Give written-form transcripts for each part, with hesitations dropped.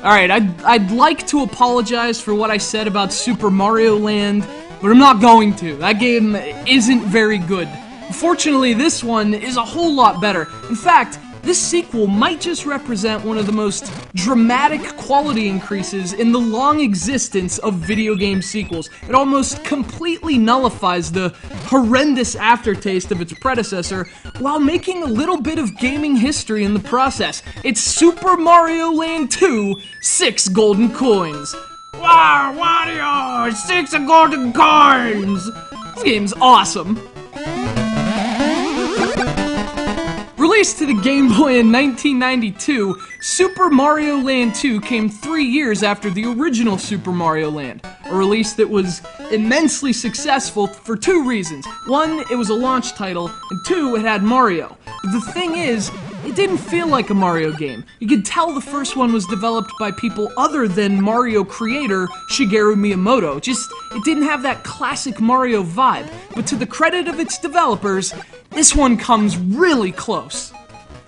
Alright, I'd like to apologize for what I said about Super Mario Land, but I'm not going to. That game isn't very good. Fortunately, this one is a whole lot better. In fact, this sequel might just represent one of the most dramatic quality increases in the long existence of video game sequels. It almost completely nullifies the horrendous aftertaste of its predecessor, while making a little bit of gaming history in the process. It's Super Mario Land 2, 6 golden coins. Wow, Wario, 6 golden coins! This game's awesome. Released to the Game Boy in 1992, Super Mario Land 2 came 3 years after the original Super Mario Land, a release that was immensely successful for 2 reasons. 1, it was a launch title, and 2, it had Mario. But the thing is, it didn't feel like a Mario game. You could tell the first one was developed by people other than Mario creator Shigeru Miyamoto. It didn't have that classic Mario vibe. But to the credit of its developers, this one comes really close.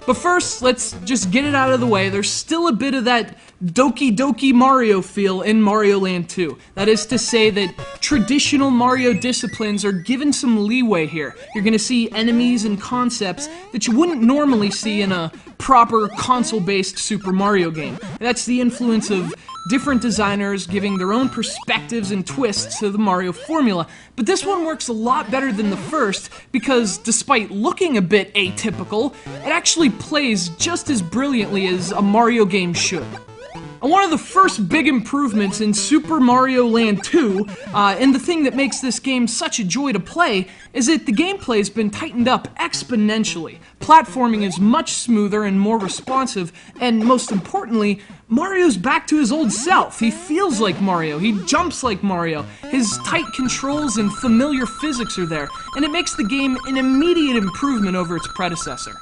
But first, let's just get it out of the way. There's still a bit of that Doki Doki Mario feel in Mario Land 2. That is to say that traditional Mario disciplines are given some leeway here. You're gonna see enemies and concepts that you wouldn't normally see in a proper console-based Super Mario game. That's the influence of different designers giving their own perspectives and twists to the Mario formula. But this one works a lot better than the first because, despite looking a bit atypical, it actually plays just as brilliantly as a Mario game should. And one of the first big improvements in Super Mario Land 2, and the thing that makes this game such a joy to play, is that the gameplay's been tightened up exponentially. Platforming is much smoother and more responsive, and most importantly, Mario's back to his old self. He feels like Mario, he jumps like Mario, his tight controls and familiar physics are there, and it makes the game an immediate improvement over its predecessor.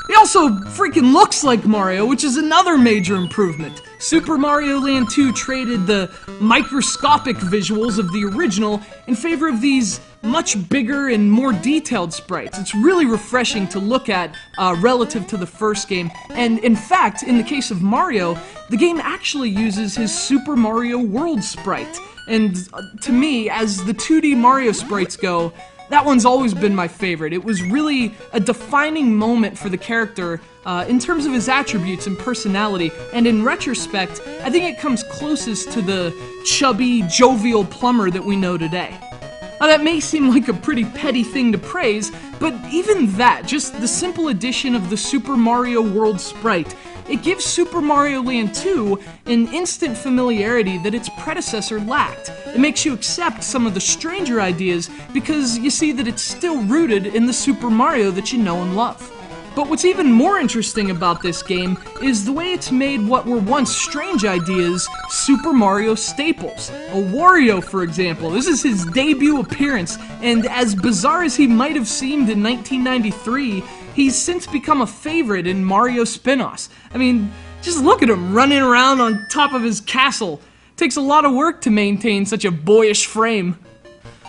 He also freaking looks like Mario, which is another major improvement. Super Mario Land 2 traded the microscopic visuals of the original in favor of these much bigger and more detailed sprites. It's really refreshing to look at relative to the first game, and in fact, in the case of Mario, the game actually uses his Super Mario World sprite. And to me, as the 2D Mario sprites go, that one's always been my favorite. It was really a defining moment for the character in terms of his attributes and personality, and in retrospect, I think it comes closest to the chubby, jovial plumber that we know today. Now that may seem like a pretty petty thing to praise, but even that, just the simple addition of the Super Mario World sprite, it gives Super Mario Land 2 an instant familiarity that its predecessor lacked. It makes you accept some of the stranger ideas because you see that it's still rooted in the Super Mario that you know and love. But what's even more interesting about this game is the way it's made what were once strange ideas Super Mario staples. A Wario, for example. This is his debut appearance, and as bizarre as he might have seemed in 1993, he's since become a favorite in Mario spin-offs. I mean, just look at him running around on top of his castle. It takes a lot of work to maintain such a boyish frame.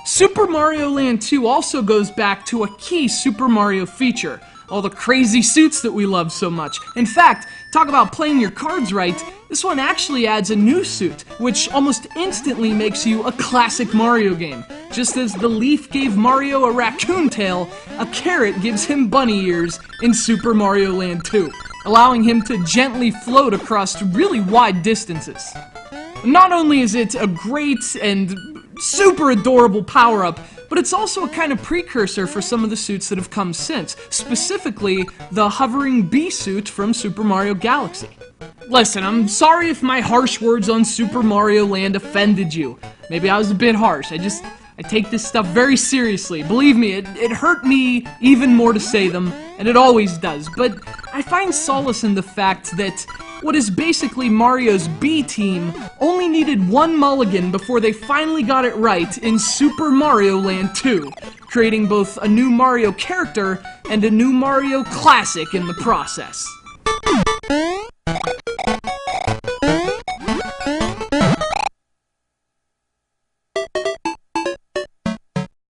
Super Mario Land 2 also goes back to a key Super Mario feature. All the crazy suits that we love so much. In fact, talk about playing your cards right, this one actually adds a new suit, which almost instantly makes you a classic Mario game. Just as the leaf gave Mario a raccoon tail, a carrot gives him bunny ears in Super Mario Land 2, allowing him to gently float across really wide distances. Not only is it a great and super adorable power-up, but it's also a kind of precursor for some of the suits that have come since, specifically the hovering bee suit from Super Mario Galaxy. Listen, I'm sorry if my harsh words on Super Mario Land offended you. Maybe I was a bit harsh. I take this stuff very seriously. Believe me, it hurt me even more to say them, and it always does. But I find solace in the fact that what is basically Mario's B team only needed one mulligan before they finally got it right in Super Mario Land 2, creating both a new Mario character and a new Mario classic in the process.